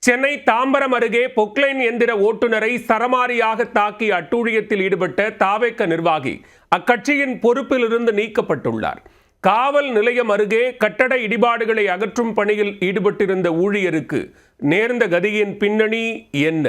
சென்னை தாம்பரம் அருகே பொக்லைன் எந்திர ஓட்டுநரை சரமாரியாக தாக்கி அட்டூழியத்தில் ஈடுபட்ட தாவேக நிர்வாகி அக்கட்சியின் பொறுப்பிலிருந்து நீக்கப்பட்டுள்ளார். காவல் நிலையம் அருகே கட்டட இடிபாடுகளை அகற்றும் பணியில் ஈடுபட்டிருந்த ஊழியருக்கு நேர்ந்த கதியின் பின்னணி என்ன?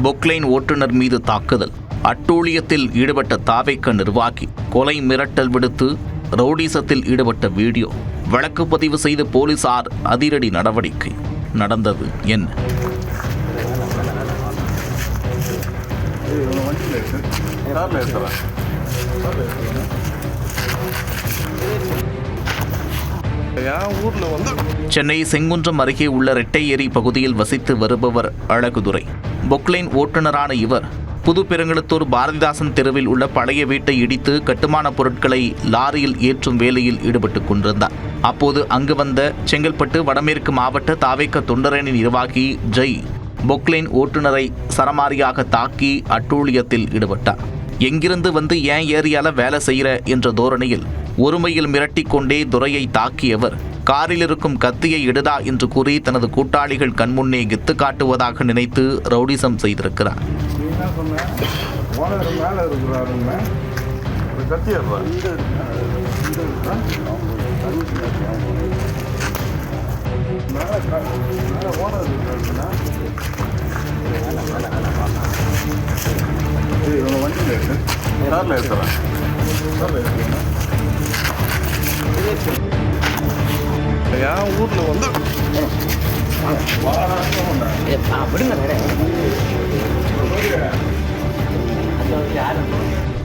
பொக்லைன் ஓட்டுநர் மீது தாக்குதல், அட்டூழியத்தில் ஈடுபட்ட தாவேக நிர்வாகி கொலை மிரட்டல் விடுத்து ரவுடிசத்தில் ஈடுபட்ட வீடியோ, வழக்கு பதிவு செய்த போலீசார் அதிரடி நடவடிக்கை. நடந்தது என்ன? சென்னை செங்குன்றம் அருகே உள்ள ரெட்டை ஏரி பகுதியில் வசித்து வருபவர் அழகுதுரை. பொக்லைன் ஓட்டுநரான இவர் புதுப்பெருங்கலத்தூர் பாரதிதாசன் தெருவில் உள்ள பழைய வீட்டை இடித்து கட்டுமான பொருட்களை லாரியில் ஏற்றும் வேலையில் ஈடுபட்டுக் கொண்டிருந்தார். அப்போது அங்கு வந்த செங்கல்பட்டு வடமேற்கு மாவட்ட தாவேக தொண்டரணி நிர்வாகி ஜெய் பொக்லைன் ஓட்டுநரை சரமாரியாக தாக்கி அட்டூழியத்தில் ஈடுபட்டார். எங்கிருந்து வந்து ஏன் ஏரியால வேலை செய்கிற என்ற தோரணையில் ஒருமையில் மிரட்டிக் கொண்டே துரையை தாக்கியவர் காரில் இருக்கும் கத்தியை எடுடா என்று கூறி தனது கூட்டாளிகள் கண்முன்னே கெத்து காட்டுவதாக நினைத்து ரவுடிசம் செய்திருக்கிறார்.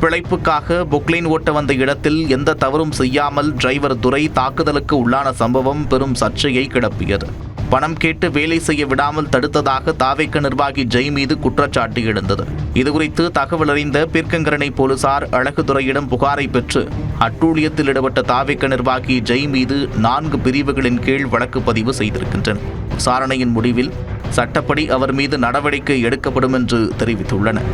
பிழைப்புக்காக பொக்லைன் ஓட்ட வந்த இடத்தில் எந்த தவறும் செய்யாமல் டிரைவர் துரை தாக்குதலுக்கு உள்ளான சம்பவம் பெரும் சர்ச்சையை கிளப்பியது. பணம் கேட்டு வேலை செய்ய விடாமல் தடுத்ததாக தாவேக நிர்வாகி ஜெய் மீது குற்றச்சாட்டு எழுந்தது. இதுகுறித்து தகவல் அறிந்த பீர்க்கங்கரணை போலீசார் அழகுதுரையிடம் புகாரை பெற்று அட்டூழியத்தில் ஈடுபட்ட தாவேக நிர்வாகி ஜெய் மீது 4 பிரிவுகளின் கீழ் வழக்கு பதிவு செய்திருக்கின்றனர். விசாரணையின் முடிவில் சட்டப்படி அவர் மீது நடவடிக்கை எடுக்கப்படும் என்று தெரிவித்துள்ளனர்.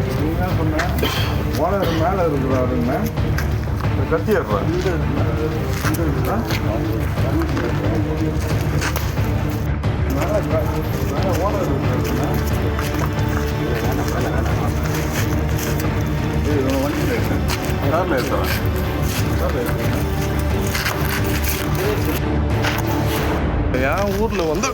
ஊர்ல வந்து